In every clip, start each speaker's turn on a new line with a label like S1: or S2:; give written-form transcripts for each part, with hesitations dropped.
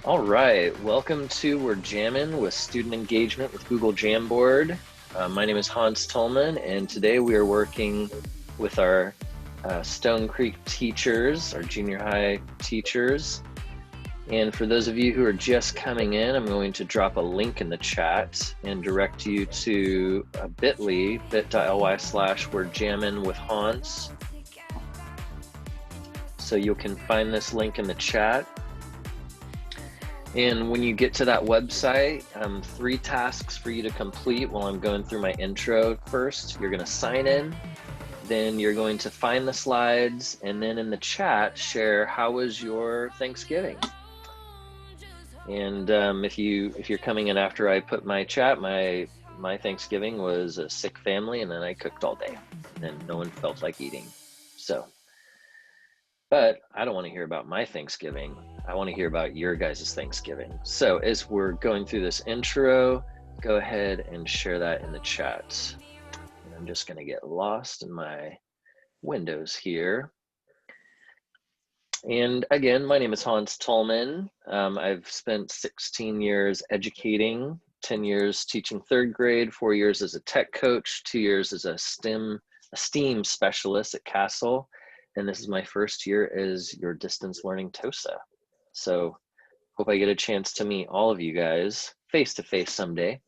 S1: All right, welcome to We're Jammin' with student engagement with Google Jamboard. My name is Hans Tolman, and today we are working with our Stonecreek teachers, our junior high teachers. And for those of you who are just coming in, I'm going to drop a link in the chat and direct you to bit.ly/We're Jammin' with Hans. So you can find this link in the chat. And when you get to that website, 3 tasks for you to complete while I'm going through my intro. First, you're going to sign in, then you're going to find the slides, and then in the chat, share how was your Thanksgiving. And if you're coming in after I put my chat, my Thanksgiving was a sick family, and then I cooked all day, and no one felt like eating. But I don't want to hear about my Thanksgiving. I want to hear about your guys' Thanksgiving. So as we're going through this intro, go ahead and share that in the chat. And I'm just going to get lost in my windows here. And again, my name is Hans Tolman. I've spent 16 years educating, 10 years teaching 3rd grade, 4 years as a tech coach, 2 years as a STEAM specialist at Castle. And this is my first year as your distance learning TOSA. So hope I get a chance to meet all of you guys face to face someday.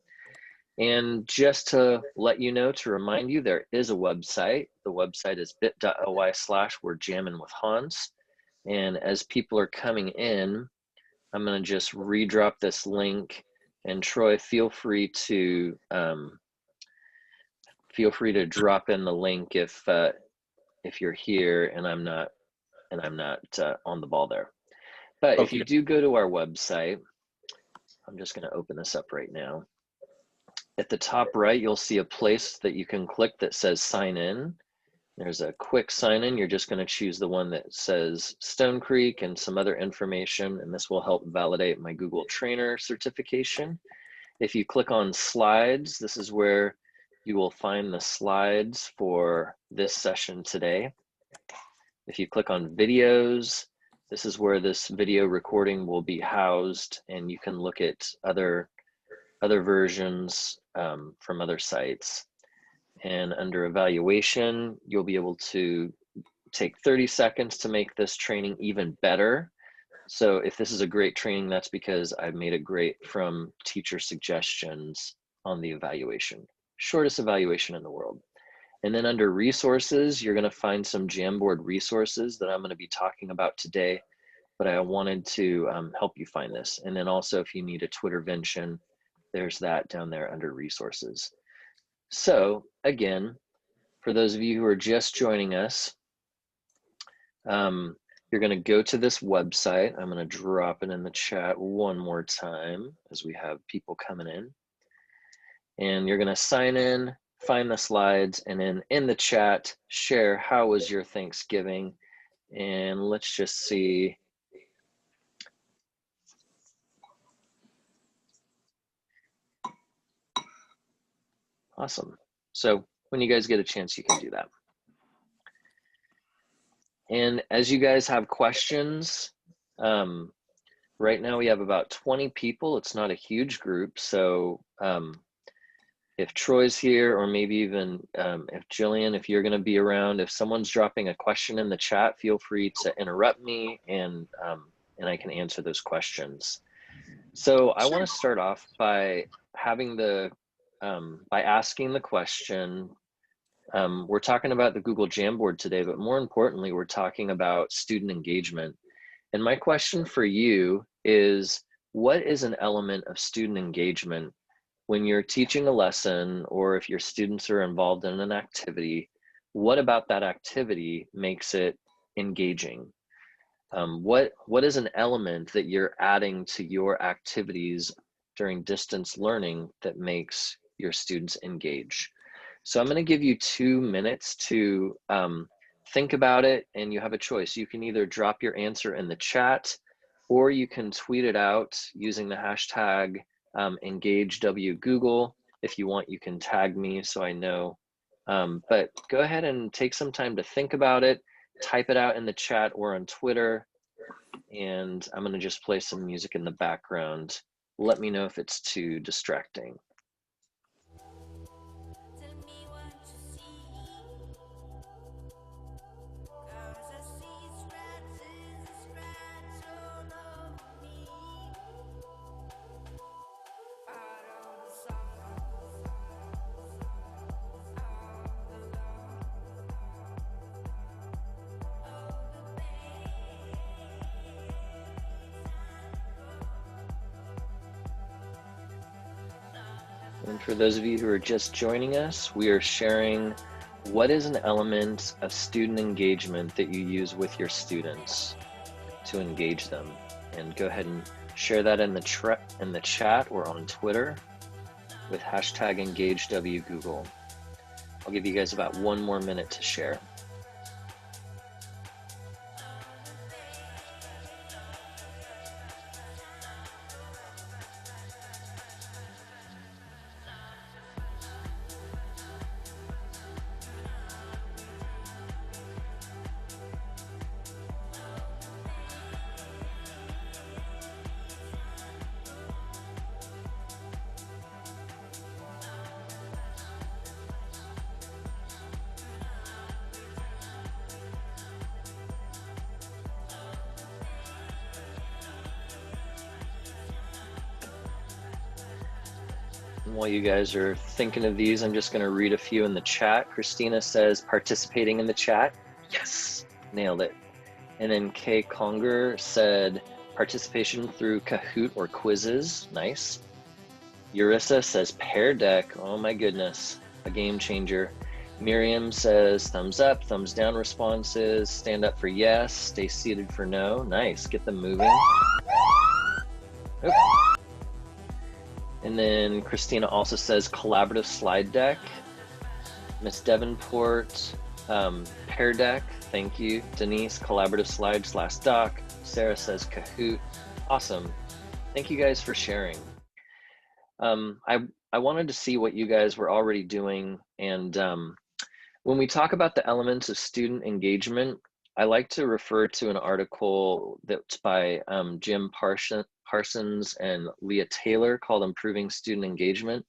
S1: And just to let you know, to remind you, there is a website. The website is bit.ly/We're Jammin' with Hans. And as people are coming in, I'm going to just redrop this link. And Troy, feel free to drop in the link if you're here and I'm not on the ball there. But okay. If you do go to our website, I'm just going to open this up right now. At the top right, you'll see a place that you can click that says sign in. There's a quick sign in. You're just going to choose the one that says Stonecreek and some other information, and this will help validate my Google Trainer certification. If you click on slides, this is where you will find the slides for this session today. If you click on videos, this is where this video recording will be housed, and you can look at other versions from other sites. And under evaluation, you'll be able to take 30 seconds to make this training even better. So if this is a great training, that's because I've made it great from teacher suggestions on the evaluation. Shortest evaluation in the world. And then under resources, you're going to find some Jamboard resources that I'm going to be talking about today, but I wanted to help you find this. And then also if you need a Twittervention, there's that down there under resources. So again, for those of you who are just joining us, you're going to go to this website. I'm going to drop it in the chat one more time as we have people coming in. And you're going to sign in, find the slides, and then in the chat, share how was your Thanksgiving. And let's just see. Awesome. So when you guys get a chance, you can do that. And as you guys have questions, right now we have about 20 people. It's not a huge group. So if Troy's here, or maybe even if Jillian, if you're going to be around, if someone's dropping a question in the chat, feel free to interrupt me and I can answer those questions. So I want to start off by having by asking the question. We're talking about the Google Jamboard today, but more importantly, we're talking about student engagement. And my question for you is, what is an element of student engagement when you're teaching a lesson, or if your students are involved in an activity? What about that activity makes it engaging? What is an element that you're adding to your activities during distance learning that makes your students engage? So I'm going to give you 2 minutes to think about it, and you have a choice. You can either drop your answer in the chat, or you can tweet it out using the hashtag EngageWGoogle. If you want, you can tag me so I know. But go ahead and take some time to think about it, type it out in the chat or on Twitter, and I'm going to just play some music in the background. Let me know if it's too distracting. And for those of you who are just joining us, we are sharing what is an element of student engagement that you use with your students to engage them. And go ahead and share that in the chat or on Twitter with hashtag EngageWGoogle. I'll give you guys about 1 more minute to share. And while you guys are thinking of these, I'm just going to read a few in the chat. Christina says, participating in the chat. Yes, nailed it. And then Kay Conger said, participation through Kahoot or quizzes. Nice. Eurissa says, Pear Deck. Oh my goodness, a game changer. Miriam says, thumbs up, thumbs down responses. Stand up for yes, stay seated for no. Nice, get them moving. Oop. And then Christina also says collaborative slide deck. Miss Davenport, Pear Deck, thank you. Denise, collaborative slide/doc. Sarah says Kahoot. Awesome. Thank you guys for sharing. I wanted to see what you guys were already doing. And when we talk about the elements of student engagement, I like to refer to an article that's by Jim Parsons and Leah Taylor called Improving Student Engagement.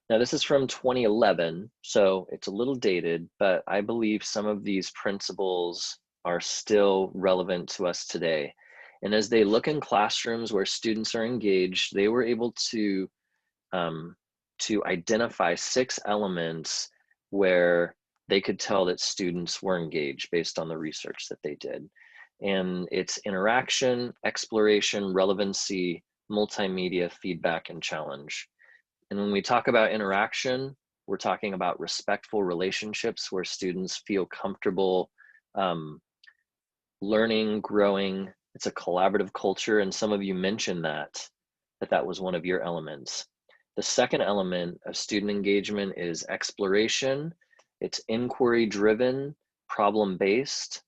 S1: Now this is from 2011, so it's a little dated, but I believe some of these principles are still relevant to us today. And as they look in classrooms where students are engaged, they were able to identify 6 elements where they could tell that students were engaged based on the research that they did. And it's interaction, exploration, relevancy, multimedia, feedback, and challenge. And when we talk about interaction, we're talking about respectful relationships where students feel comfortable learning, growing. It's a collaborative culture, and some of you mentioned that was one of your elements. The second element of student engagement is exploration. It's inquiry-driven, problem-based.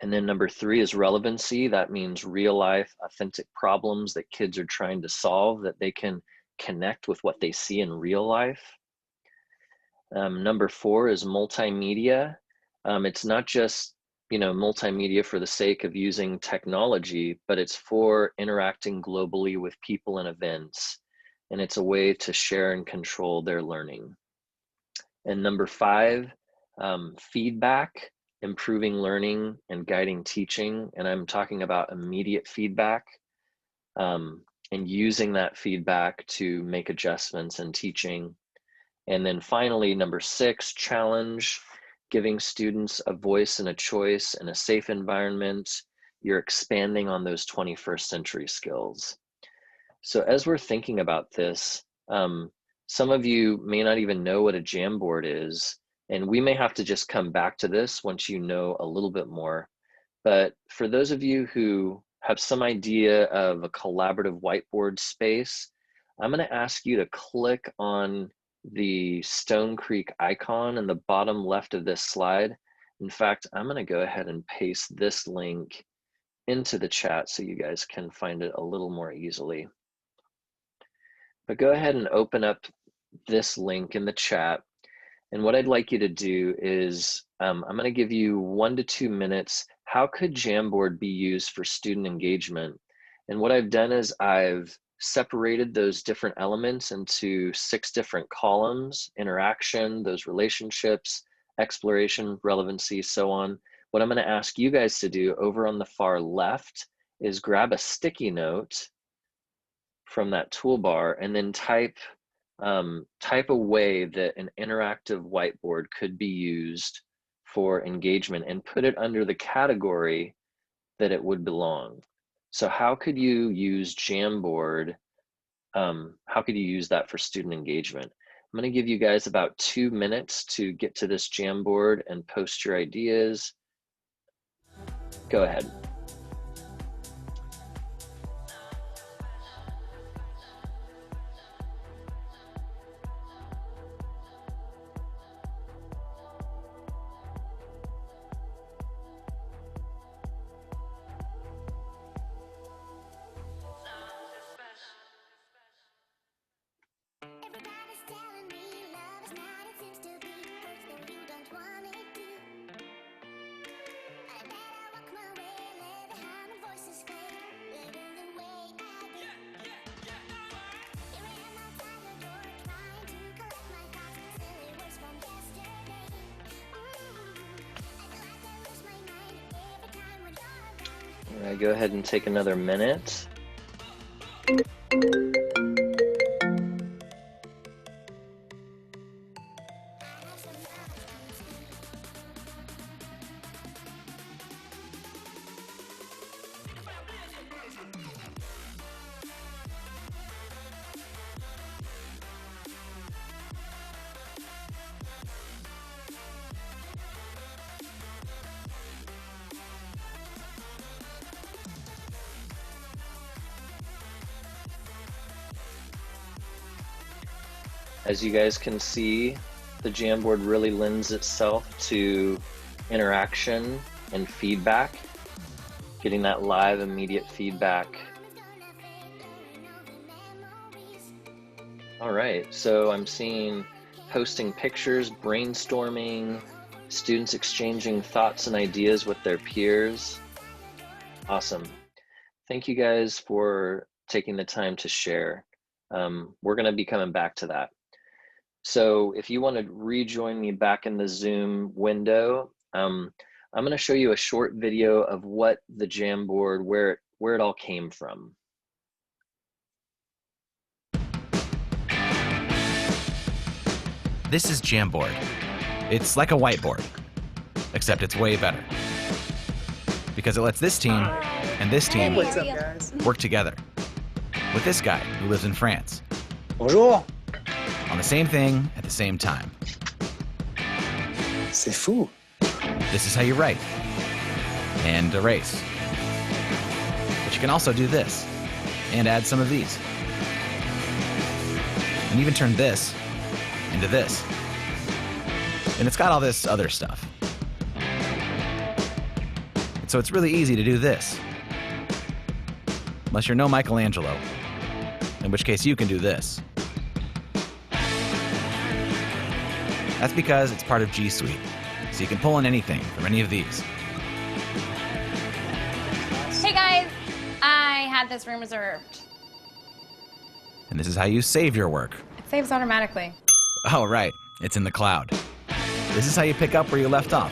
S1: And then number 3 is relevancy. That means real-life, authentic problems that kids are trying to solve, that they can connect with what they see in real life. Number 4 is multimedia. It's not just, multimedia for the sake of using technology, but it's for interacting globally with people and events. And it's a way to share and control their learning. And number 5, feedback, improving learning and guiding teaching. And I'm talking about immediate feedback and using that feedback to make adjustments in teaching. And then finally, number 6, challenge, giving students a voice and a choice in a safe environment. You're expanding on those 21st century skills. So as we're thinking about this, some of you may not even know what a Jamboard is, and we may have to just come back to this once you know a little bit more. But for those of you who have some idea of a collaborative whiteboard space, I'm going to ask you to click on the Stonecreek icon in the bottom left of this slide. In fact, I'm going to go ahead and paste this link into the chat so you guys can find it a little more easily. But go ahead and open up this link in the chat. And what I'd like you to do is, I'm going to give you 1 to 2 minutes. how could Jamboard be used for student engagement? And what I've done is I've separated those different elements into 6 different columns: interaction, those relationships, exploration, relevancy, so on. What I'm going to ask you guys to do over on the far left is grab a sticky note from that toolbar and then type a way that an interactive whiteboard could be used for engagement and put it under the category that it would belong. So how could you use Jamboard? How could you use that for student engagement? I'm going to give you guys about 2 minutes to get to this Jamboard and post your ideas. Go ahead. All right, go ahead and take another minute. As you guys can see, the Jamboard really lends itself to interaction and feedback, getting that live immediate feedback. All right, so I'm seeing posting pictures, brainstorming, students exchanging thoughts and ideas with their peers. Awesome. Thank you guys for taking the time to share. We're going to be coming back to that. So if you want to rejoin me back in the Zoom window, I'm going to show you a short video of what the Jamboard, where it all came from.
S2: This is Jamboard. It's like a whiteboard, except it's way better. Because it lets this team and this team work together. With this guy who lives in France.
S3: Bonjour.
S2: On the same thing at the same time.
S3: C'est fou.
S2: This is how you write and erase. But you can also do this and add some of these. And even turn this into this. And it's got all this other stuff. And so it's really easy to do this. Unless you're no Michelangelo, in which case you can do this. That's because it's part of G Suite, so you can pull in anything from any of these.
S4: Hey guys, I had this room reserved.
S2: And this is how you save your work.
S4: It saves automatically.
S2: Oh, right. It's in the cloud. This is how you pick up where you left off.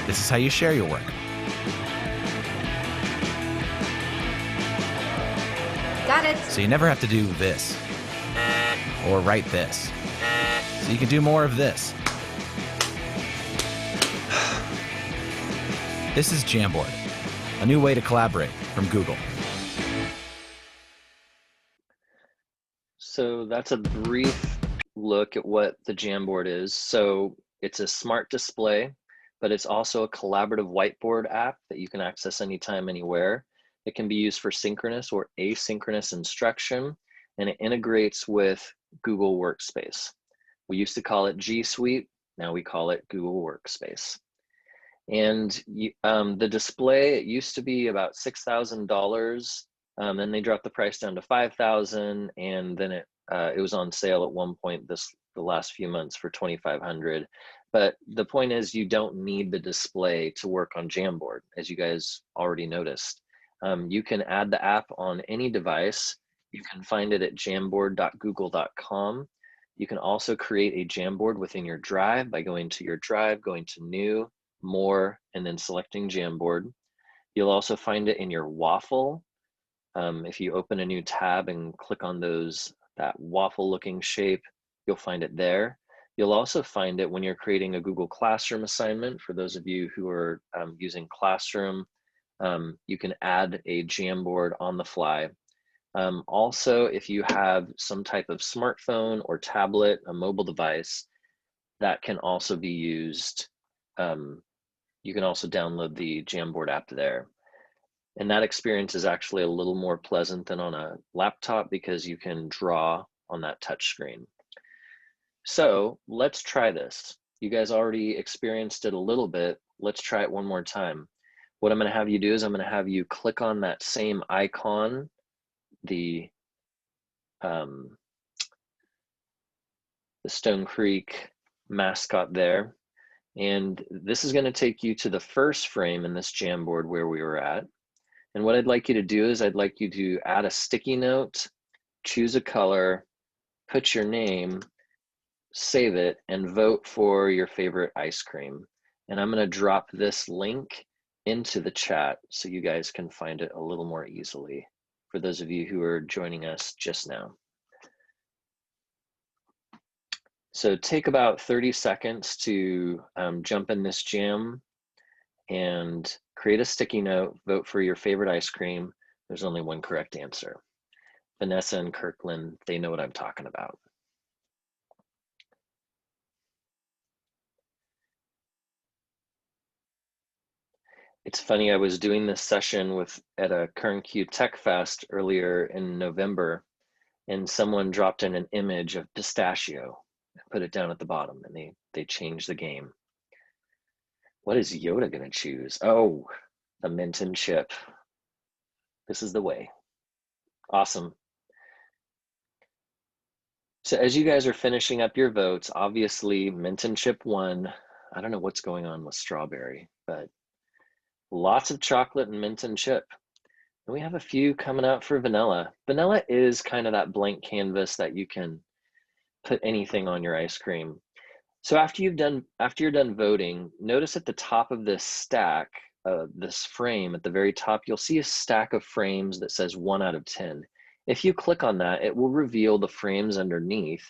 S2: This is how you share your work.
S4: Got it.
S2: So you never have to do this. Or write this. So you can do more of this. This is Jamboard, a new way to collaborate from Google.
S1: So that's a brief look at what the Jamboard is. So it's a smart display, but it's also a collaborative whiteboard app that you can access anytime, anywhere. It can be used for synchronous or asynchronous instruction, and it integrates with Google Workspace. We used to call it G Suite, now we call it Google Workspace. And the display, it used to be about $6,000, then they dropped the price down to $5,000, and then it was on sale at one point the last few months for $2,500. But the point is, you don't need the display to work on Jamboard, as you guys already noticed. You can add the app on any device. You can find it at jamboard.google.com. You can also create a Jamboard within your drive by going to your drive, going to New, More, and then selecting Jamboard. You'll also find it in your waffle. If you open a new tab and click on that waffle looking shape, you'll find it there. You'll also find it when you're creating a Google Classroom assignment. For those of you who are using Classroom, you can add a Jamboard on the fly. Also, if you have some type of smartphone or tablet, a mobile device, that can also be used. You can also download the Jamboard app there. And that experience is actually a little more pleasant than on a laptop because you can draw on that touch screen. So let's try this. You guys already experienced it a little bit. Let's try it one more time. What I'm going to have you do is I'm going to have you click on that same icon, the Stonecreek mascot there. And this is going to take you to the first frame in this Jamboard where we were at. And what I'd like you to do is I'd like you to add a sticky note, choose a color, put your name, save it, and vote for your favorite ice cream. And I'm going to drop this link into the chat so you guys can find it a little more easily for those of you who are joining us just now. So take about 30 seconds to jump in this jam and create a sticky note, vote for your favorite ice cream. There's only one correct answer. Vanessa and Kirkland, they know what I'm talking about. It's funny, I was doing this session at a KernQ Tech Fest earlier in November, and someone dropped in an image of pistachio and put it down at the bottom, and they changed the game. What is Yoda gonna choose? Oh, the mint and chip. This is the way. Awesome. So as you guys are finishing up your votes, obviously mint and chip won. I don't know what's going on with strawberry, but lots of chocolate and mint and chip. And we have a few coming out for vanilla. Vanilla is kind of that blank canvas that you can put anything on your ice cream. So after you're done voting, notice at the top of this stack, this frame at the very top, you'll see a stack of frames that says 1 out of 10. If you click on that, it will reveal the frames underneath.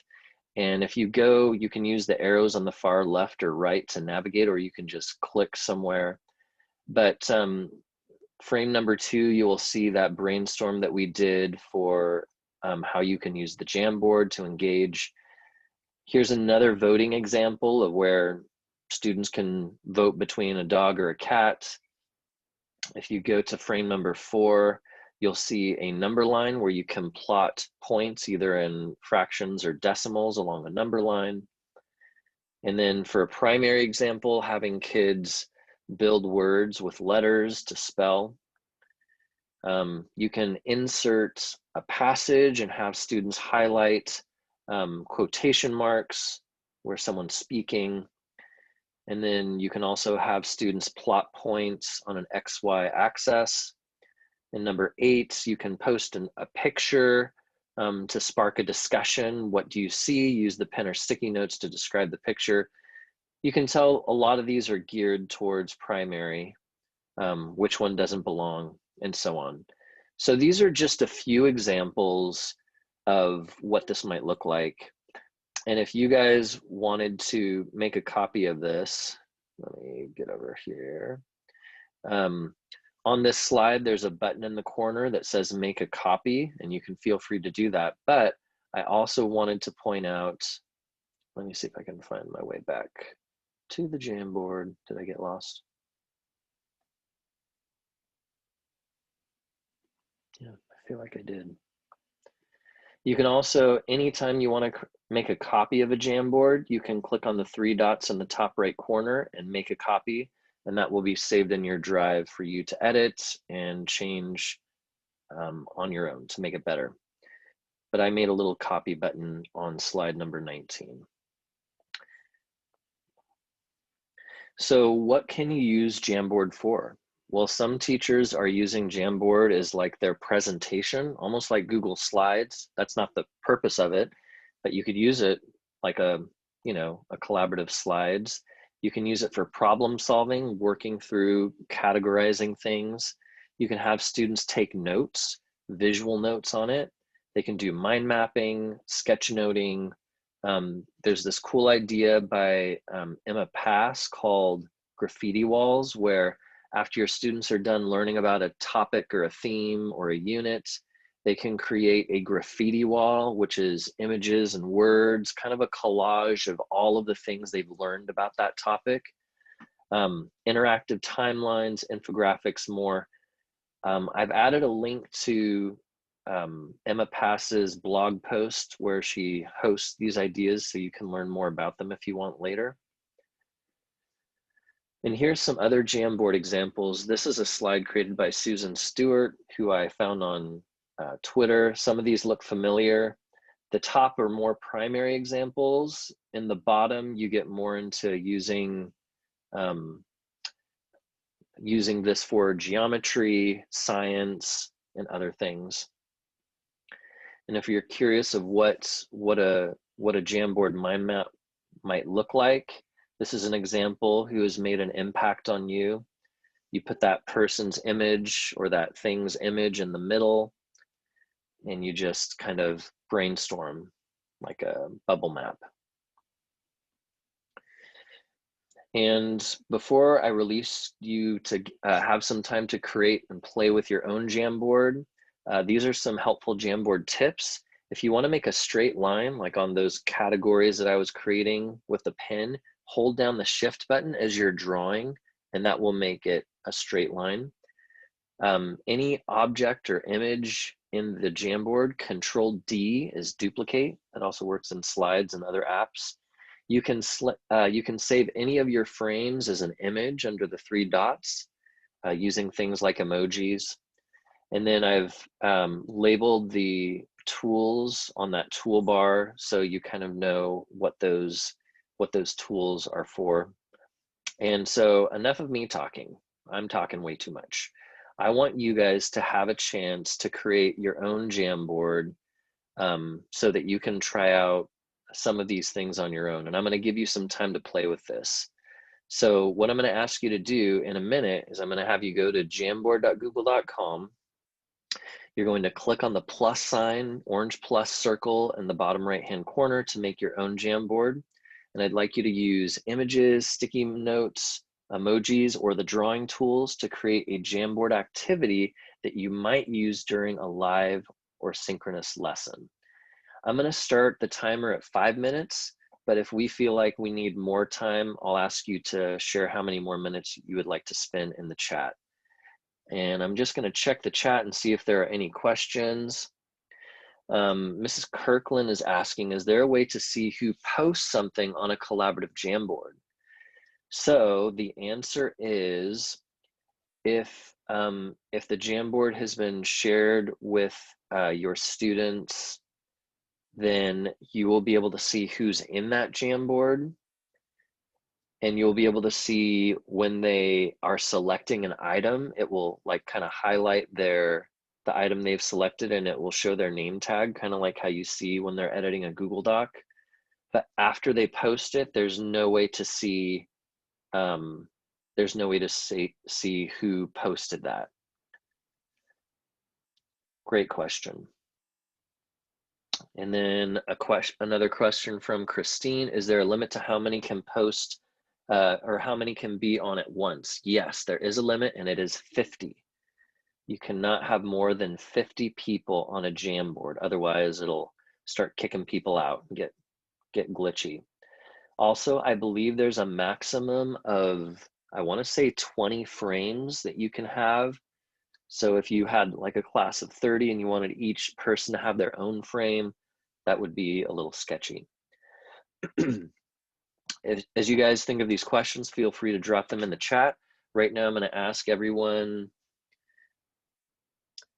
S1: And if you go, you can use the arrows on the far left or right to navigate, or you can just click somewhere. But frame number 2, you will see that brainstorm that we did for how you can use the Jamboard to engage. Here's another voting example of where students can vote between a dog or a cat. If you go to frame number 4, you'll see a number line where you can plot points either in fractions or decimals along a number line. And then for a primary example, having kids build words with letters to spell. You can insert a passage and have students highlight quotation marks where someone's speaking. And then you can also have students plot points on an XY axis. In number 8, you can post a picture to spark a discussion. What do you see? Use the pen or sticky notes to describe the picture. You can tell a lot of these are geared towards primary, which one doesn't belong, and so on. So these are just a few examples of what this might look like. And if you guys wanted to make a copy of this, let me get over here. On this slide, there's a button in the corner that says make a copy, and you can feel free to do that. But I also wanted to point out, let me see if I can find my way back to the Jamboard. Did I get lost? Yeah, I feel like I did. You can also, anytime you want to make a copy of a Jamboard, you can click on the 3 dots in the top right corner and make a copy, and that will be saved in your drive for you to edit and change on your own to make it better. But I made a little copy button on slide number 19. So what can you use Jamboard for? Well, some teachers are using Jamboard as like their presentation, almost like Google Slides. That's not the purpose of it, but you could use it like a collaborative slides. You can use it for problem solving, working through categorizing things. You can have students take notes, visual notes on it. They can do mind mapping, sketchnoting. There's this cool idea by Emma Pass called graffiti walls, where after your students are done learning about a topic or a theme or a unit, they can create a graffiti wall, which is images and words, kind of a collage of all of the things they've learned about that topic. Interactive timelines, infographics, more. I've added a link to Emma Pass's blog post where she hosts these ideas, so you can learn more about them if you want later. And here's some other Jamboard examples. This is a slide created by Susan Stewart, who I found on Twitter. Some of these look familiar. The top are more primary examples. In the bottom, you get more into using this for geometry, science, and other things. And if you're curious of what a Jamboard mind map might look like, this is an example who has made an impact on you. You put that person's image or that thing's image in the middle, and you just kind of brainstorm like a bubble map. And before I release you to have some time to create and play with your own Jamboard, these are some helpful Jamboard tips. If you want to make a straight line, like on those categories that I was creating with the pen, hold down the Shift button as you're drawing, and that will make it a straight line. Any object or image in the Jamboard, Control D is duplicate. That also works in slides and other apps. You can save any of your frames as an image under the 3 dots using things like emojis. And then I've labeled the tools on that toolbar so you kind of know what those tools are for. And so enough of me talking. I'm talking way too much. I want you guys to have a chance to create your own Jamboard so that you can try out some of these things on your own. And I'm going to give you some time to play with this. So what I'm going to ask you to do in a minute is I'm going to have you go to jamboard.google.com. You're going to click on the plus sign, orange plus circle in the bottom right-hand corner to make your own Jamboard. And I'd like you to use images, sticky notes, emojis, or the drawing tools to create a Jamboard activity that you might use during a live or synchronous lesson. I'm going to start the timer at 5 minutes, but if we feel like we need more time, I'll ask you to share how many more minutes you would like to spend in the chat. And I'm just going to check the chat and see if there are any questions. Mrs. Kirkland is asking, is there a way to see who posts something on a collaborative Jamboard? So the answer is, if the Jamboard has been shared with your students, then you will be able to see who's in that Jamboard, and you'll be able to see when they are selecting an item. It will like kind of highlight the item they've selected, and it will show their name tag, kind of like how you see when they're editing a Google Doc. But after they post it, there's no way to see see who posted that. Great question. And then another question from Christine: is there a limit to how many can post or how many can be on at once? Yes, there is a limit, and it is 50. You cannot have more than 50 people on a Jamboard. Otherwise, it'll start kicking people out and get glitchy. Also, I believe there's a maximum of, I want to say 20 frames that you can have. So if you had like a class of 30 and you wanted each person to have their own frame, that would be a little sketchy. As you guys think of these questions, feel free to drop them in the chat. Right now, I'm going to ask everyone.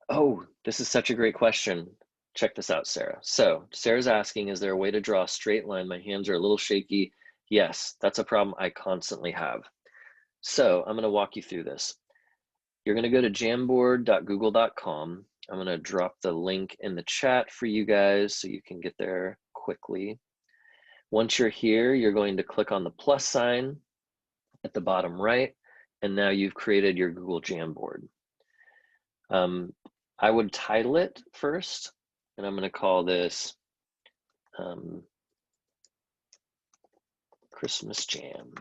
S1: Oh, this is such a great question. Check this out, Sarah. So Sarah's asking, is there a way to draw a straight line? My hands are a little shaky. Yes, that's a problem I constantly have. So I'm going to walk you through this. You're going to go to jamboard.google.com. I'm going to drop the link in the chat for you guys so you can get there quickly. Once you're here, you're going to click on the plus sign at the bottom right, and now you've created your Google Jamboard. I would title it first, and I'm going to call this Christmas Jam.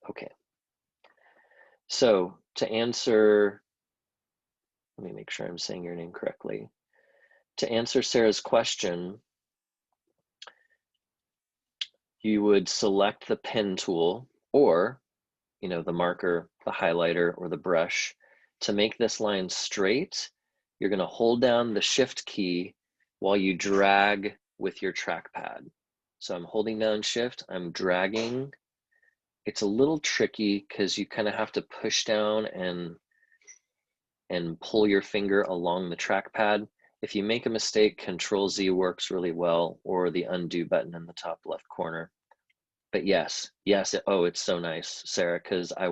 S1: Okay. So to answer, let me make sure I'm saying your name correctly. To answer Sarah's question, you would select the pen tool or, the marker, the highlighter, or the brush. To make this line straight, you're going to hold down the shift key while you drag with your trackpad. So I'm holding down shift, I'm dragging. It's a little tricky because you kind of have to push down and pull your finger along the trackpad. If you make a mistake, Control Z works really well, or the undo button in the top left corner. But yes, oh, it's so nice, Sarah, because I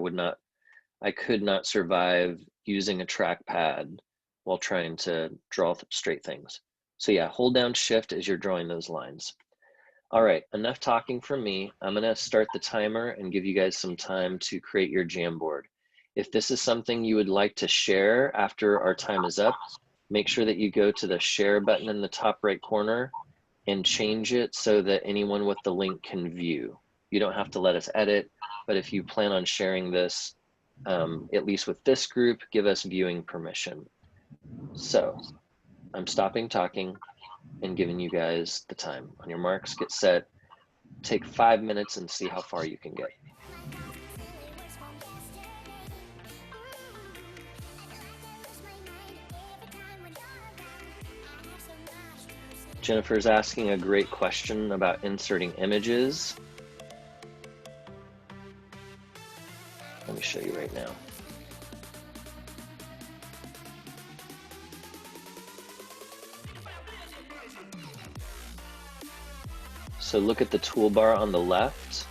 S1: could not survive using a trackpad while trying to draw straight things. So yeah, hold down shift as you're drawing those lines. All right, enough talking from me. I'm gonna start the timer and give you guys some time to create your Jamboard. If this is something you would like to share after our time is up, make sure that you go to the share button in the top right corner and change it so that anyone with the link can view. You don't have to let us edit, but if you plan on sharing this, at least with this group, give us viewing permission. So I'm stopping talking and giving you guys the time. On your marks, get set, take 5 minutes and see how far you can get. Jennifer's asking a great question about inserting images. Let me show you right now. So look at the toolbar on the left.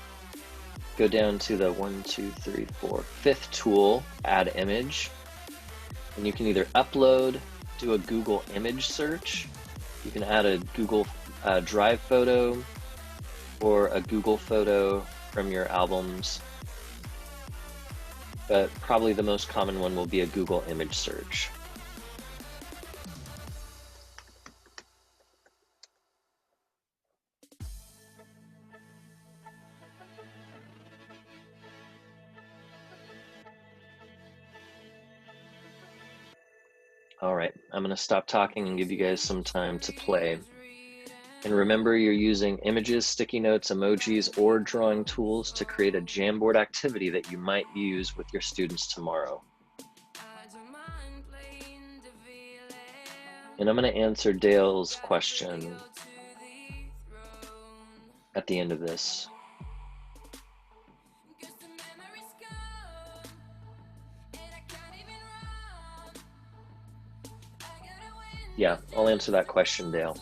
S1: Go down to the 5th tool, add image. And you can either upload, do a Google image search. You can add a Google Drive photo or a Google photo from your albums. But probably the most common one will be a Google image search. All right, I'm gonna stop talking and give you guys some time to play. And remember, you're using images, sticky notes, emojis, or drawing tools to create a Jamboard activity that you might use with your students tomorrow. And I'm gonna answer Dale's question at the end of this. Yeah, I'll answer that question, Dale.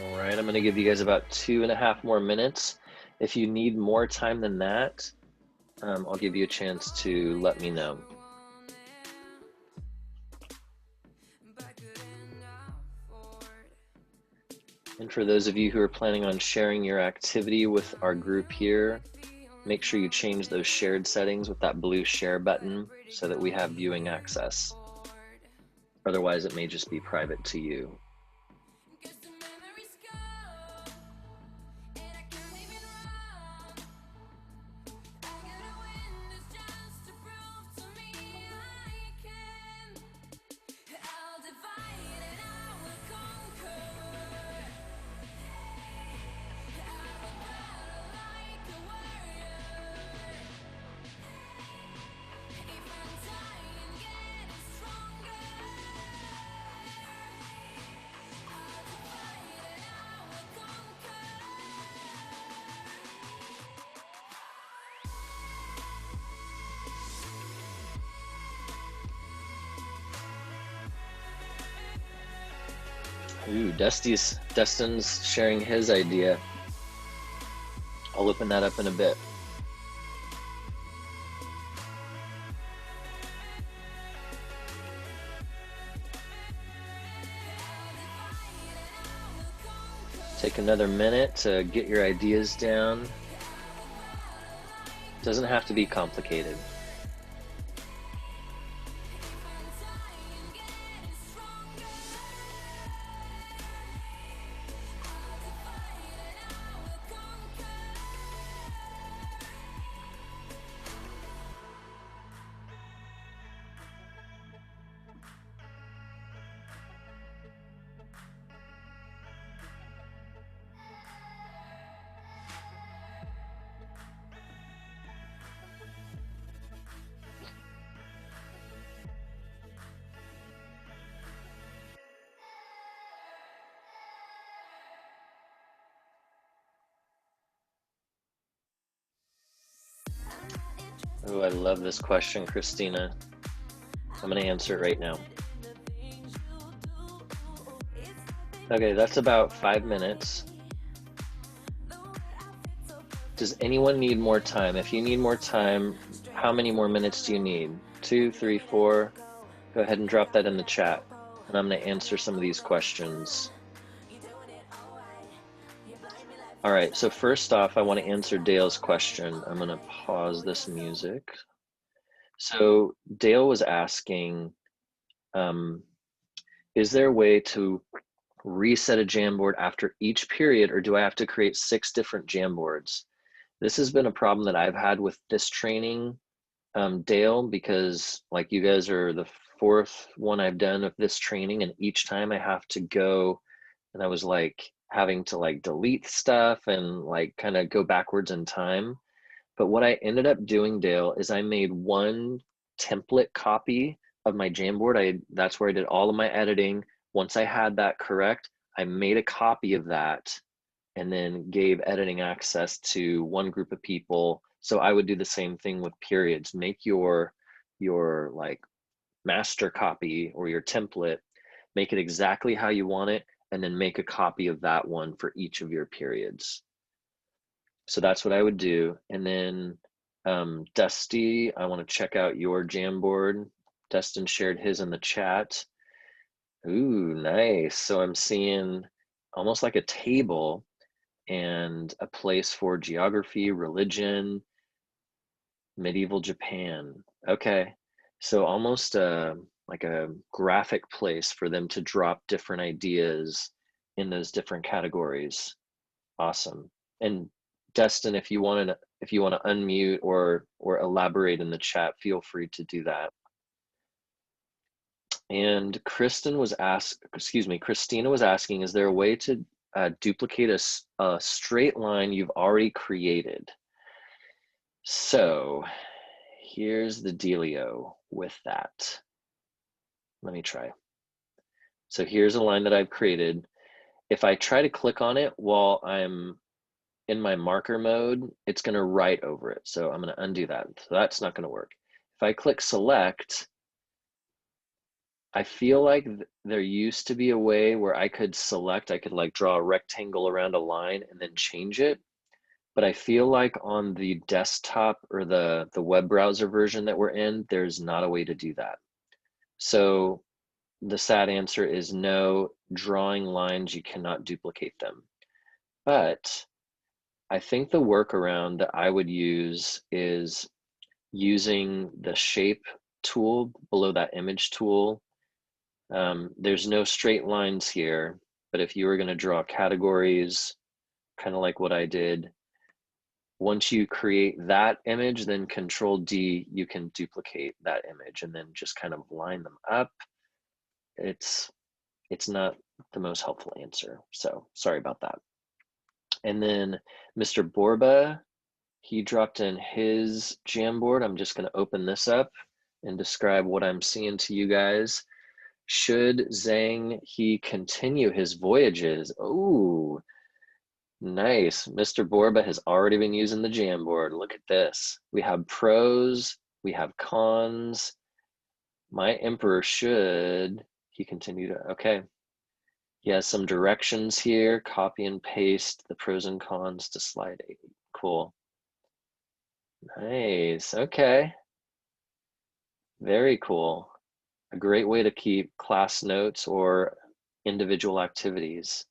S1: All right, I'm going to give you guys about 2.5 more minutes. If you need more time than that, I'll give you a chance to let me know. And for those of you who are planning on sharing your activity with our group here, make sure you change those shared settings with that blue share button so that we have viewing access. Otherwise, it may just be private to you. Ooh, Dustin's sharing his idea. I'll open that up in a bit. Take another minute to get your ideas down. Doesn't have to be complicated. Oh, I love this question, Christina. I'm going to answer it right now. Okay, that's about 5 minutes. Does anyone need more time? If you need more time, how many more minutes do you need? 2, 3, 4? Go ahead and drop that in the chat, and I'm going to answer some of these questions. All right, so first off, I want to answer Dale's question. I'm going to pause this music. So Dale was asking, is there a way to reset a Jamboard after each period, or do I have to create 6 different Jamboards? This has been a problem that I've had with this training, Dale, because like you guys are the 4th one I've done of this training, and each time I have to go, and I was like having to like delete stuff and like kind of go backwards in time. But what I ended up doing, Dale, is I made one template copy of my Jamboard. That's where I did all of my editing. Once I had that correct, I made a copy of that and then gave editing access to one group of people. So I would do the same thing with periods. Make your like master copy or your template, make it exactly how you want it, and then make a copy of that one for each of your periods. So that's what I would do. And then Dusty, I want to check out your Jamboard. Dustin shared his in the chat. Ooh, nice. So I'm seeing almost like a table and a place for geography, religion, medieval Japan. Okay, so almost like a graphic place for them to drop different ideas in those different categories. Awesome. And Dustin, if you want to unmute or elaborate in the chat, feel free to do that. And Christina was asking, is there a way to duplicate a straight line you've already created? So here's the dealio with that. Let me try. So here's a line that I've created. If I try to click on it while I'm in my marker mode, it's going to write over it. So I'm going to undo that. So that's not going to work. If I click select, I feel like there used to be a way where I could select, I could like draw a rectangle around a line and then change it. But I feel like on the desktop or the web browser version that we're in, there's not a way to do that. So the sad answer is no, drawing lines, you cannot duplicate them. But I think the workaround that I would use is using the shape tool below that image tool. There's no straight lines here, but if you were going to draw categories, kind of like what I did, once you create that image, then Control D, you can duplicate that image and then just kind of line them up. It's not the most helpful answer, so sorry about that. And then Mr. Borba, he dropped in his Jamboard. I'm just going to open this up and describe what I'm seeing to you guys. Should Zhang he continue his voyages? Oh, nice. Mr. Borba has already been using the Jamboard. Look at this. We have pros, we have cons. My emperor, should he continue to, okay. He has some directions here. Copy and paste the pros and cons to slide 8. Cool. Nice. Okay. Very cool. A great way to keep class notes or individual activities.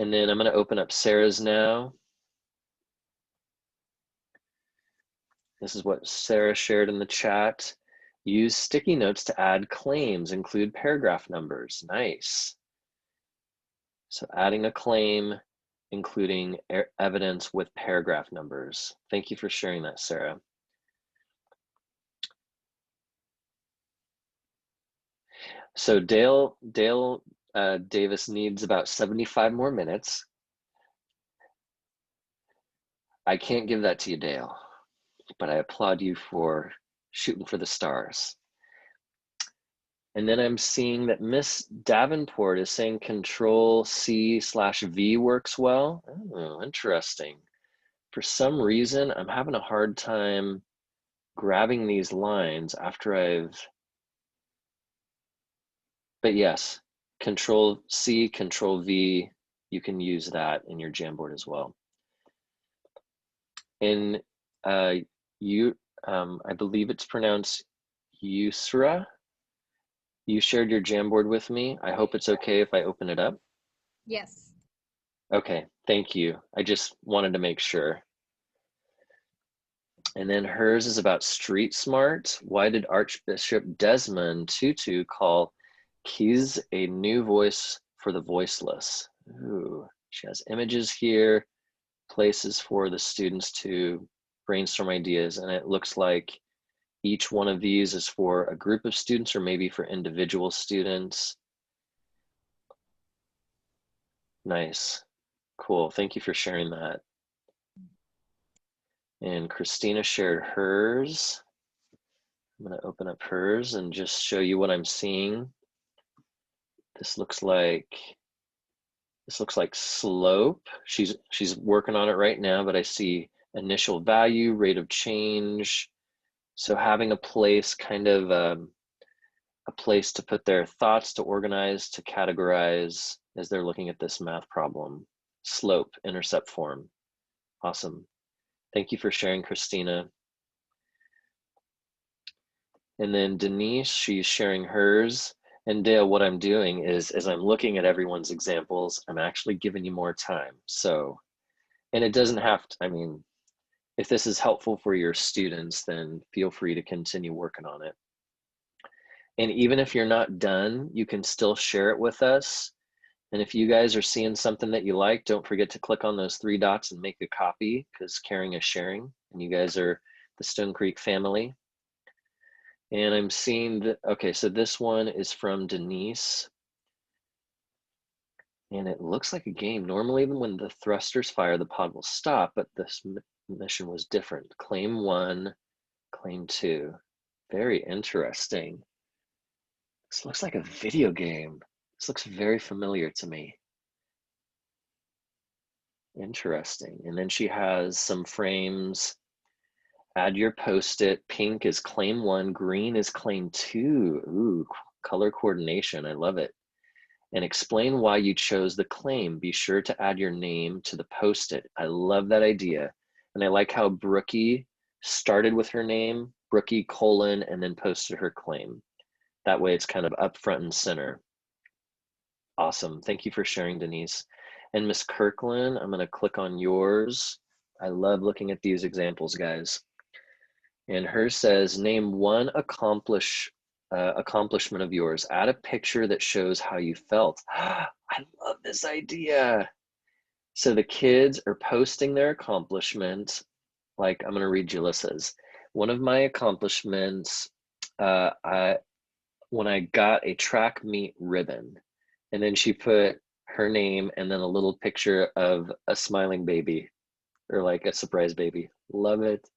S1: And then I'm going to open up Sarah's now. This is what Sarah shared in the chat. Use sticky notes to add claims, include paragraph numbers. Nice. So adding a claim, including evidence with paragraph numbers. Thank you for sharing that, Sarah. So Dale Davis needs about 75 more minutes. I can't give that to you, Dale, but I applaud you for shooting for the stars. And then I'm seeing that Miss Davenport is saying Control-C/V works well. Oh, interesting. For some reason, I'm having a hard time grabbing these lines after but yes, Control-C, Control-V, you can use that in your Jamboard as well. And I believe it's pronounced Yusra. You shared your Jamboard with me. I hope it's okay if I open it up.
S4: Yes.
S1: Okay, thank you. I just wanted to make sure. And then hers is about street smart. Why did Archbishop Desmond Tutu call keys a new voice for the voiceless? Ooh, she has images here, places for the students to brainstorm ideas, and it looks like each one of these is for a group of students or maybe for individual students. Nice, cool, thank you for sharing that. And Christina shared hers. I'm gonna open up hers and just show you what I'm seeing. This looks like slope. She's working on it right now, but I see initial value, rate of change. So having a place, kind of a place to put their thoughts, to organize, to categorize as they're looking at this math problem. Slope, intercept form. Awesome. Thank you for sharing, Christina. And then Denise, she's sharing hers. And Dale, what I'm doing is, as I'm looking at everyone's examples, I'm actually giving you more time. So, and it doesn't have to, I mean, if this is helpful for your students, then feel free to continue working on it. And even if you're not done, you can still share it with us. And if you guys are seeing something that you like, don't forget to click on those 3 dots and make a copy, because caring is sharing, and you guys are the Stonecreek family. And I'm seeing that, okay, so this one is from Denise. And it looks like a game. Normally when the thrusters fire, the pod will stop, but this mission was different. Claim 1, claim 2. Very interesting. This looks like a video game. This looks very familiar to me. Interesting. And then she has some frames. Add your post-it. Pink is claim 1, green is claim 2. Ooh, color coordination, I love it. And explain why you chose the claim. Be sure to add your name to the post-it. I love that idea. And I like how Brookie started with her name, Brookie : and then posted her claim. That way it's kind of up front and center. Awesome, thank you for sharing, Denise. And Miss Kirkland, I'm gonna click on yours. I love looking at these examples, guys. And hers says, name one accomplishment of yours. Add a picture that shows how you felt. I love this idea. So the kids are posting their accomplishments. Like, I'm gonna read Julissa's. One of my accomplishments, when I got a track meet ribbon. And then she put her name and then a little picture of a smiling baby, or like a surprise baby. Love it.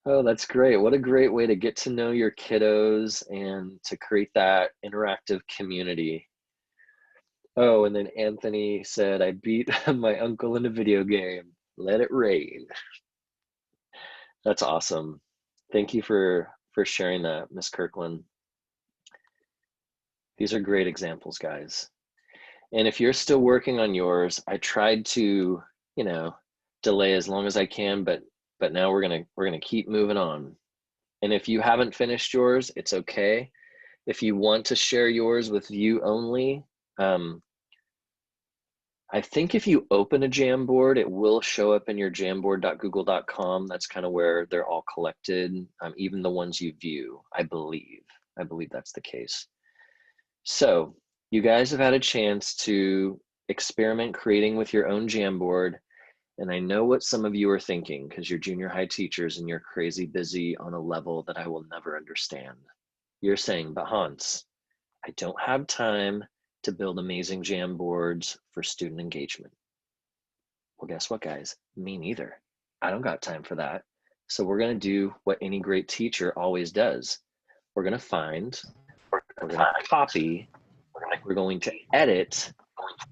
S1: Oh, that's great. What a great way to get to know your kiddos and to create that interactive community. Oh, and then Anthony said, I beat my uncle in a video game. Let it rain. That's awesome. Thank you for sharing that, Miss Kirkland. These are great examples, guys. And if you're still working on yours, I tried to, you know, delay as long as I can, but now we're gonna keep moving on. And if you haven't finished yours, it's okay. If you want to share yours with view only, I think if you open a Jamboard, it will show up in your jamboard.google.com. That's kind of where they're all collected, even the ones you view, I believe. I believe that's the case. So you guys have had a chance to experiment creating with your own Jamboard. And I know what some of you are thinking, because you're junior high teachers and you're crazy busy on a level that I will never understand. You're saying, but Hans, I don't have time to build amazing Jamboards for student engagement. Well, guess what, guys? Me neither. I don't got time for that. So we're going to do what any great teacher always does. We're going to find, we're going to copy, we're going to edit,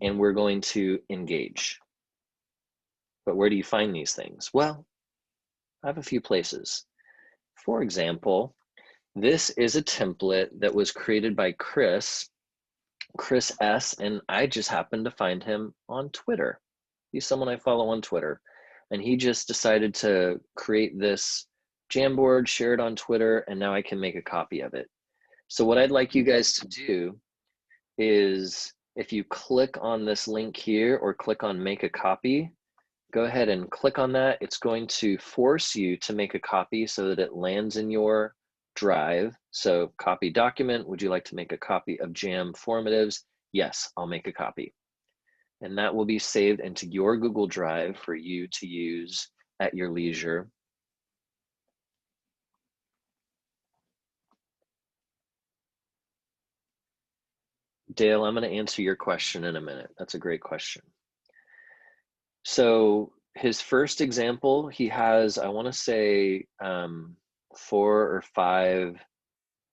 S1: and we're going to engage. But where do you find these things? Well, I have a few places. For example, this is a template that was created by Chris S, and I just happened to find him on Twitter. He's someone I follow on Twitter, and he just decided to create this Jamboard, share it on Twitter, and now I can make a copy of it. So what I'd like you guys to do is, if you click on this link here or click on make a copy, go ahead and click on that. It's going to force you to make a copy so that it lands in your drive. So copy document, would you like to make a copy of Jam Formatives? Yes, I'll make a copy. And that will be saved into your Google Drive for you to use at your leisure. Dale, I'm going to answer your question in a minute. That's a great question. So his first example, he has, I want to say 4 or 5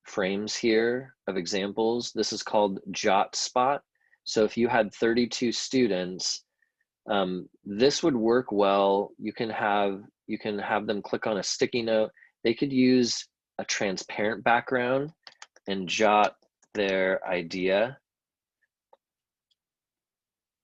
S1: frames here of examples. This is called Jot Spot. So if you had 32 students, this would work well. You can have them click on a sticky note. They could use a transparent background and jot their idea,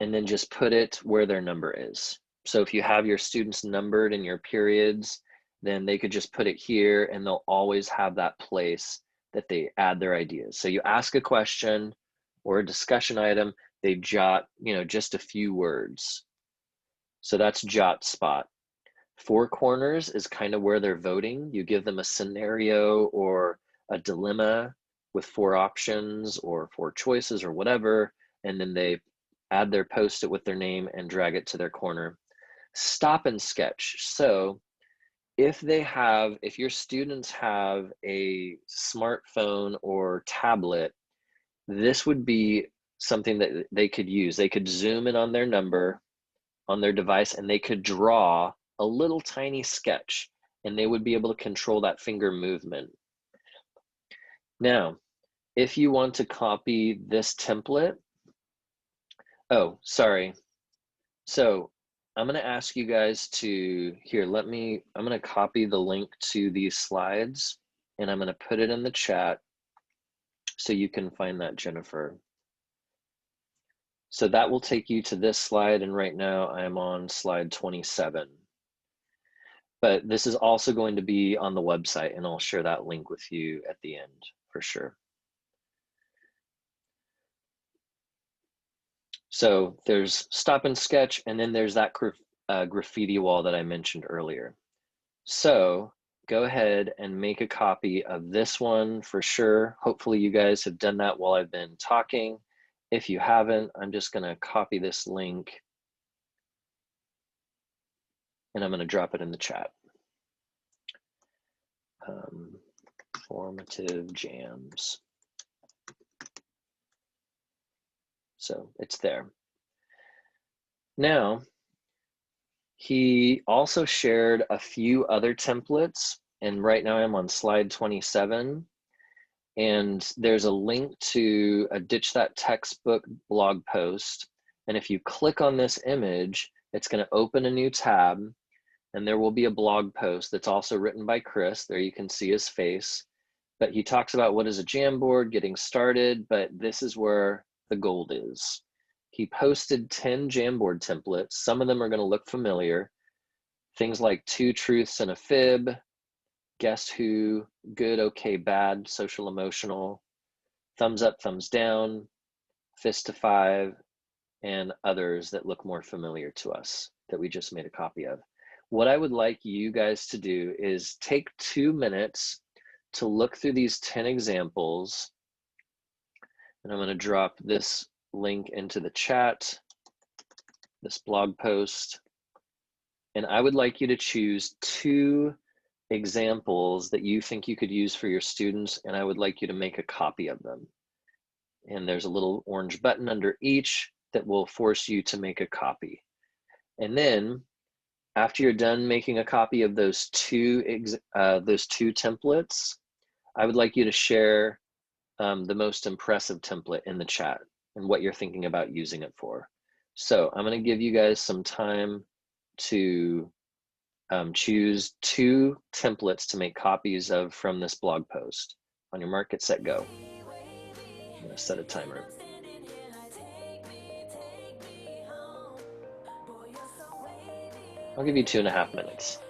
S1: and then just put it where their number is. So if you have your students numbered in your periods, then they could just put it here, and they'll always have that place that they add their ideas. So you ask a question or a discussion item, they jot, just a few words. So that's Jot Spot. 4 corners is kind of where they're voting. You give them a scenario or a dilemma with 4 options or 4 choices or whatever, and then they add their post-it with their name and drag it to their corner. Stop and sketch. So if your students have a smartphone or tablet, this would be something that they could use. They could zoom in on their number on their device, and they could draw a little tiny sketch, and they would be able to control that finger movement. Now, if you want to copy this template, oh, sorry. So I'm going to ask you guys to, I'm going to copy the link to these slides, and I'm going to put it in the chat so you can find that, Jennifer. So that will take you to this slide, and right now I am on slide 27. But this is also going to be on the website, and I'll share that link with you at the end for sure. So there's stop and sketch, and then there's that graffiti wall that I mentioned earlier. So go ahead and make a copy of this one for sure. Hopefully you guys have done that while I've been talking. If you haven't, I'm just going to copy this link, and I'm going to drop it in the chat. Formative jams. So it's there. Now, he also shared a few other templates, and right now I'm on slide 27. And there's a link to a Ditch That Textbook blog post. And if you click on this image, it's going to open a new tab, and there will be a blog post that's also written by Chris. There you can see his face. But he talks about what is a Jamboard, getting started, but this is where the gold is. He posted 10 Jamboard templates. Some of them are going to look familiar. Things like 2 truths and a fib, guess who, good, okay, bad, social, emotional, thumbs up, thumbs down, fist to 5, and others that look more familiar to us that we just made a copy of. What I would like you guys to do is take 2 minutes to look through these 10 examples. And I'm going to drop this link into the chat, this blog post. And I would like you to choose 2 examples that you think you could use for your students, and I would like you to make a copy of them. And there's a little orange button under each that will force you to make a copy. And then after you're done making a copy of those two templates, I would like you to share the most impressive template in the chat and what you're thinking about using it for. So I'm going to give you guys some time to choose 2 templates to make copies of from this blog post. On your mark, get set, go. I'm going to set a timer. I'll give you 2.5 minutes.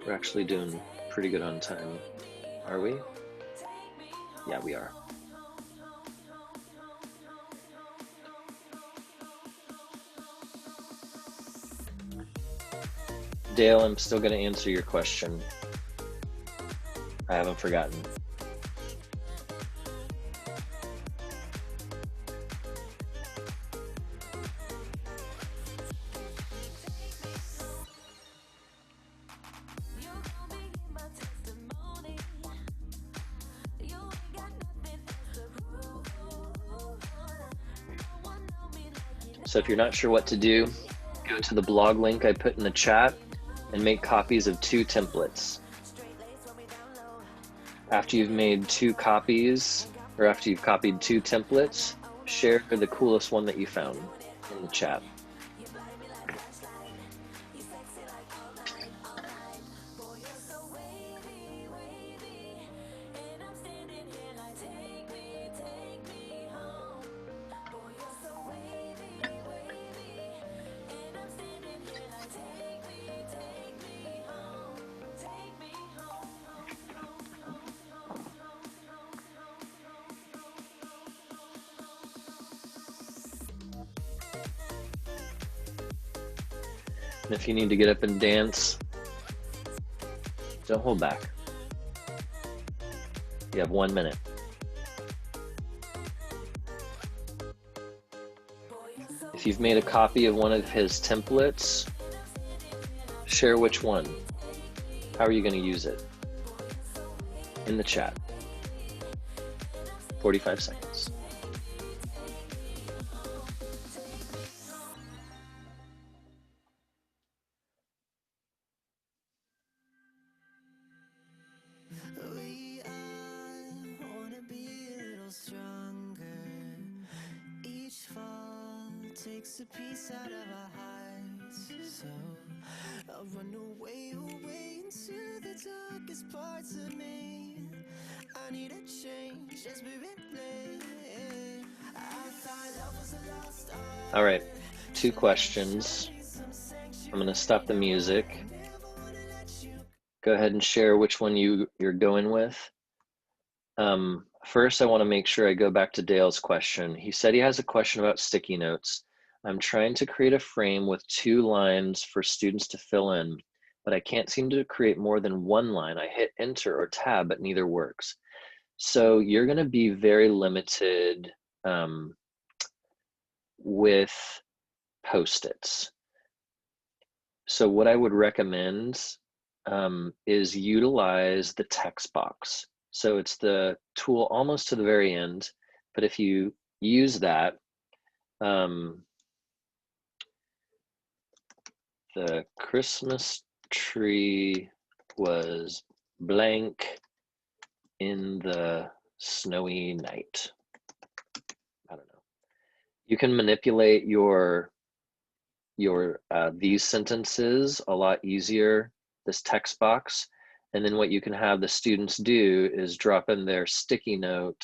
S1: We're actually doing pretty good on time. Are we? Yeah, we are. Dale, I'm still going to answer your question. I haven't forgotten. So if you're not sure what to do, go to the blog link I put in the chat and make copies of 2 templates. After you've made 2 copies, or after you've copied 2 templates, share the coolest one that you found in the chat. And if you need to get up and dance, don't hold back. You have 1 minute. If you've made a copy of one of his templates, share which one. How are you going to use it? In the chat. 45 seconds.
S3: Takes a piece out of our hearts, so I'll run away into the darkest parts of me. I need a change, just be replay. I thought love was a lost art.
S1: All right, 2 questions. I'm going to stop the music. Go ahead and share which one you're going with. First, I want to make sure I go back to Dale's question. He said he has a question about sticky notes. I'm trying to create a frame with 2 lines for students to fill in, but I can't seem to create more than 1 line. I hit enter or tab, but neither works. So you're going to be very limited with Post-its. So what I would recommend is utilize the text box. So it's the tool almost to the very end, but if you use that, the Christmas tree was blank in the snowy night. I don't know. You can manipulate your these sentences a lot easier, this text box, And then what you can have the students do is drop in their sticky note.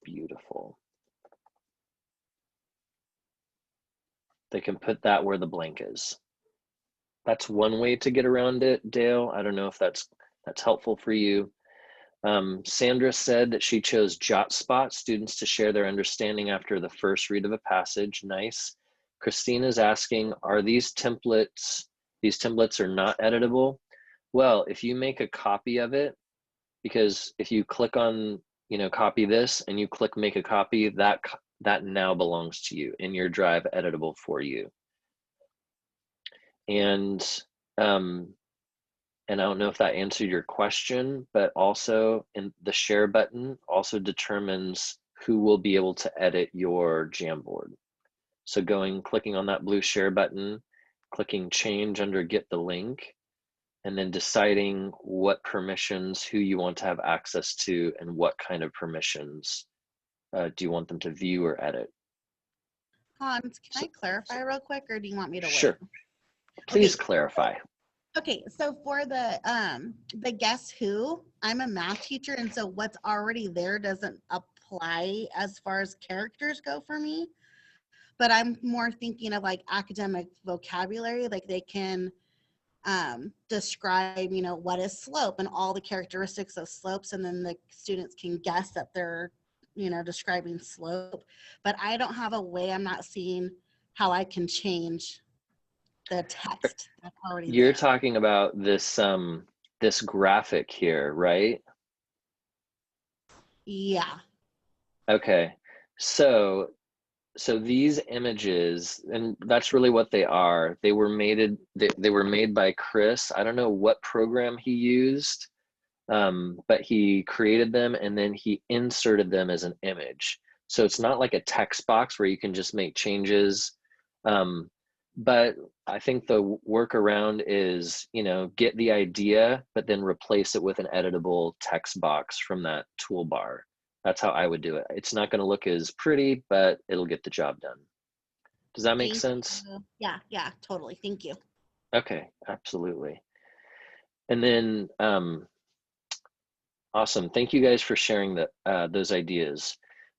S1: Beautiful. They can put that where the blank is. That's one way to get around it, Dale. I don't know if that's helpful for you. Sandra said that she chose jot spot students to share their understanding after the first read of a passage. Nice. Christina's asking, are these templates are not editable? Well, if you make a copy of it, because if you click on, copy this and you click make a copy, that now belongs to you in your drive, editable for you. And I don't know if that answered your question, but also in the share button also determines who will be able to edit your Jamboard. So clicking on that blue share button, clicking change under get the link, and then deciding what permissions, who you want to have access to, and what kind of permissions do you want them to view or edit.
S5: Hans, can I clarify real quick, or do you want me to wait?
S1: Sure. Please clarify.
S5: Okay, so for the guess who, I'm a math teacher, and so what's already there doesn't apply as far as characters go for me. But I'm more thinking of like academic vocabulary, like they can describe, what is slope and all the characteristics of slopes, and then the students can guess that they're, describing slope. But I don't have a way, I'm not seeing how I can change the text that's already
S1: You're
S5: there.
S1: talking about this this graphic here, right?
S5: Yeah.
S1: Okay. So these images, and that's really what they are. They were made by Chris. I don't know what program he used, but he created them and then he inserted them as an image. So it's not like a text box where you can just make changes. But I think the workaround is, get the idea, but then replace it with an editable text box from that toolbar. That's how I would do it. It's not going to look as pretty, but it'll get the job done. Does that make sense?
S5: Yeah, totally. Thank you.
S1: Okay, absolutely. And then, awesome. Thank you guys for sharing those ideas.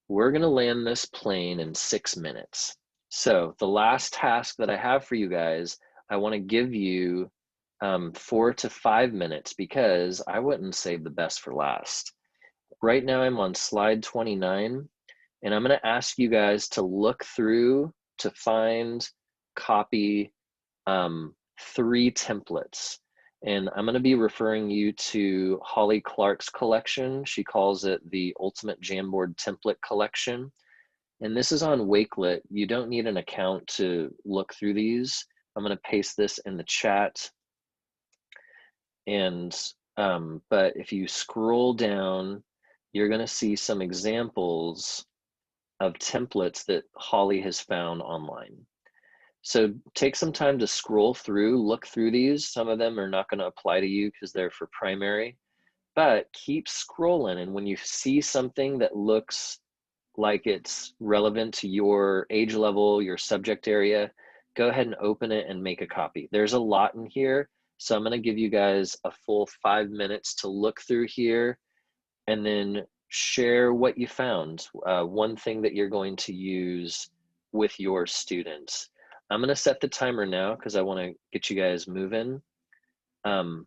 S1: We're going to land this plane in 6 minutes. So the last task that I have for you guys, I want to give you 4 to 5 minutes because I wouldn't save the best for last. Right now I'm on slide 29, and I'm going to ask you guys to look through to find, copy 3 templates. And I'm going to be referring you to Holly Clark's collection. She calls it the Ultimate Jamboard Template Collection. And this is on Wakelet. You don't need an account to look through these. I'm going to paste this in the chat. And but if you scroll down, you're going to see some examples of templates that Holly has found online. So take some time to scroll through, look through these. Some of them are not going to apply to you because they're for primary, but keep scrolling. And when you see something that looks like it's relevant to your age level, your subject area, go ahead and open it and make a copy. There's a lot in here. So I'm going to give you guys a full 5 minutes to look through here and then share what you found. One thing that you're going to use with your students. I'm going to set the timer now because I want to get you guys moving. But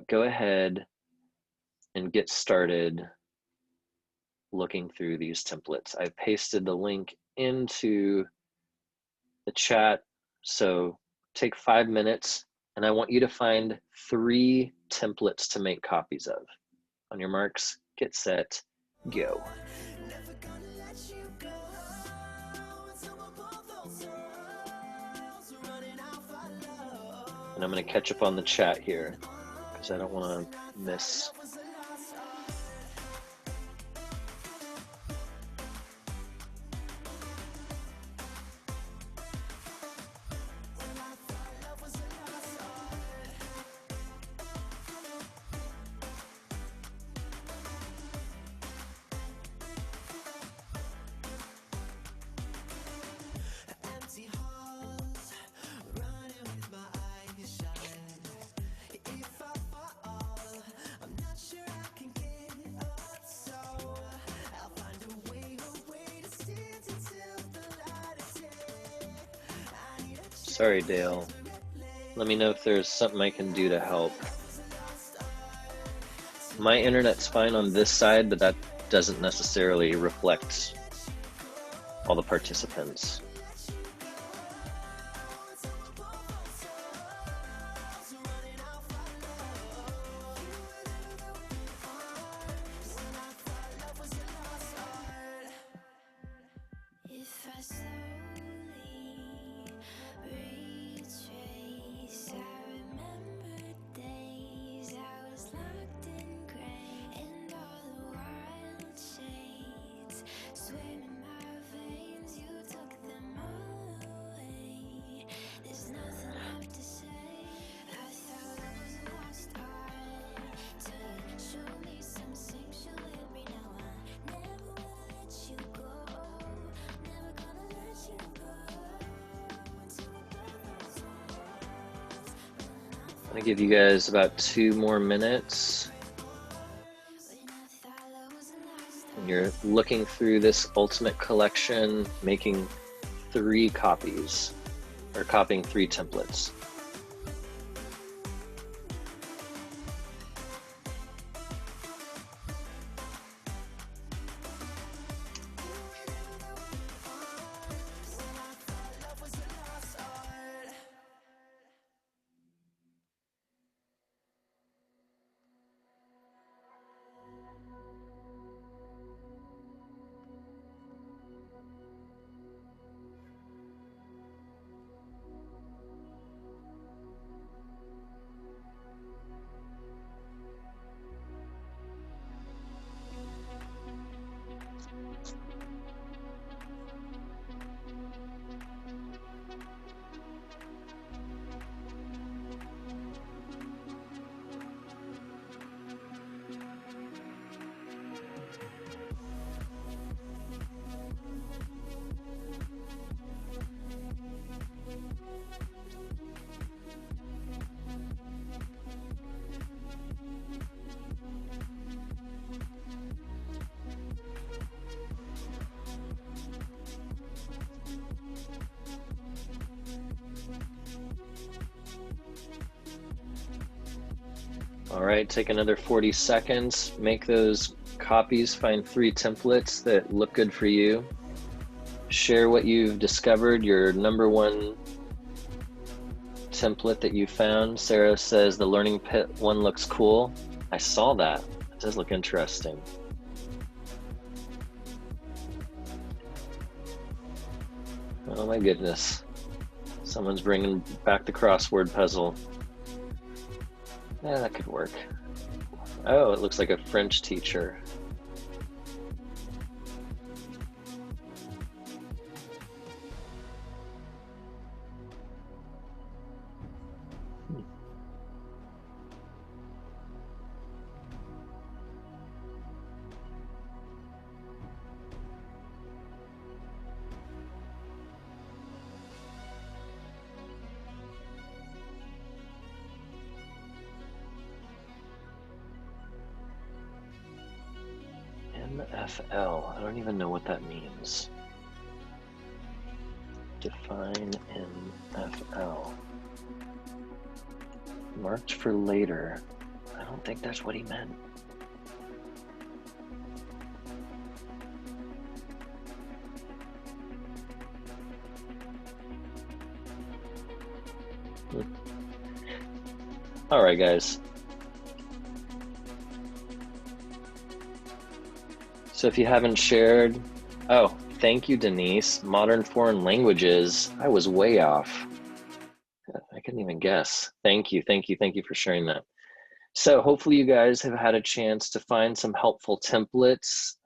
S1: go ahead and get started looking through these templates. I pasted the link into the chat. So take 5 minutes and I want you to find 3 templates to make copies of. On your marks, get set, go. And I'm going to catch up on the chat here because I don't want to miss. Sorry, Dale. Let me know if there's something I can do to help. My internet's fine on this side, but that doesn't necessarily reflect all the participants. I'm gonna give you guys about 2 more minutes. And you're looking through this ultimate collection, making 3 copies, or copying 3 templates. All right, take another 40 seconds, make those copies, find 3 templates that look good for you. Share what you've discovered, your #1 template that you found. Sarah says the Learning Pit one looks cool. I saw that, it does look interesting. Oh my goodness, someone's bringing back the crossword puzzle. Yeah, that could work. Oh, it looks like a French teacher. MFL, I don't even know what that means. Define MFL. Marked for later. I don't think that's what he meant. All right, guys. So if you haven't shared, oh, thank you, Denise. Modern foreign languages. I was way off. I couldn't even guess. Thank you for sharing that. So hopefully you guys have had a chance to find some helpful templates.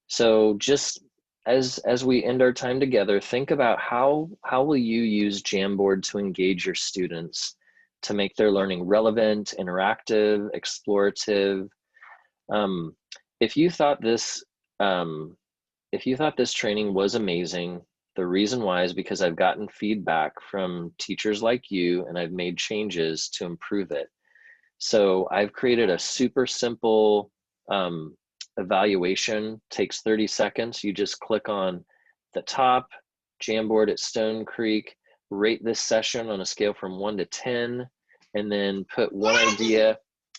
S1: So just as we end our time together, think about how will you use Jamboard to engage your students, to make their learning relevant, interactive, explorative. If you thought this training was amazing, the reason why is because I've gotten feedback from teachers like you, and I've made changes to improve it. So I've created a super simple evaluation. Takes 30 seconds. You just click on the top, Jamboard at Stonecreek, rate this session on a scale from 1 to 10, and then put one idea.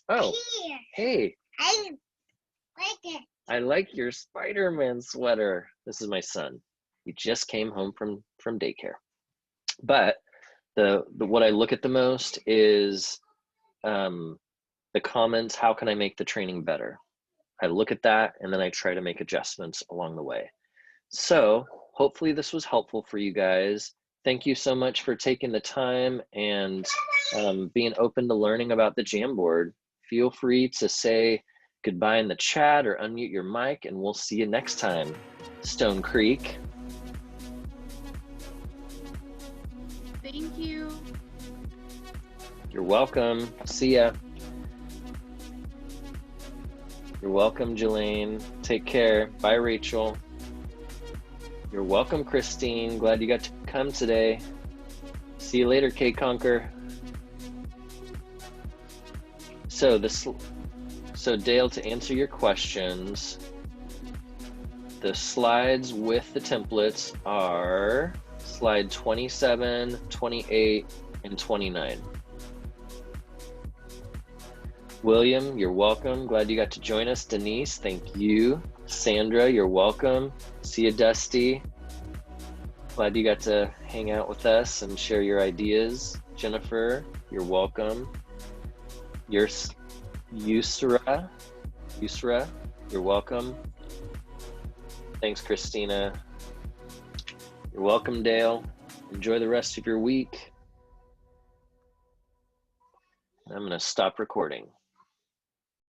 S1: Oh, hey. I like your Spider-Man sweater. This is my son. He just came home from daycare. But the what I look at the most is the comments. How can I make the training better? I look at that and then I try to make adjustments along the way. So hopefully this was helpful for you guys. Thank you so much for taking the time and being open to learning about the Jamboard. Feel free to say goodbye in the chat or unmute your mic, and we'll see you next time. Stonecreek.
S5: Thank you.
S1: You're welcome. See ya. You're welcome, Jelaine. Take care. Bye, Rachel. You're welcome, Christine. Glad you got to come today. See you later, K Conquer. So Dale, to answer your questions, the slides with the templates are slide 27, 28, and 29. William, you're welcome. Glad you got to join us. Denise, thank you. Sandra, you're welcome. See you, Dusty. Glad you got to hang out with us and share your ideas. Jennifer, you're welcome. You're Yusra, you're welcome. Thanks, Christina. You're welcome, Dale. Enjoy the rest of your week. I'm going to stop recording.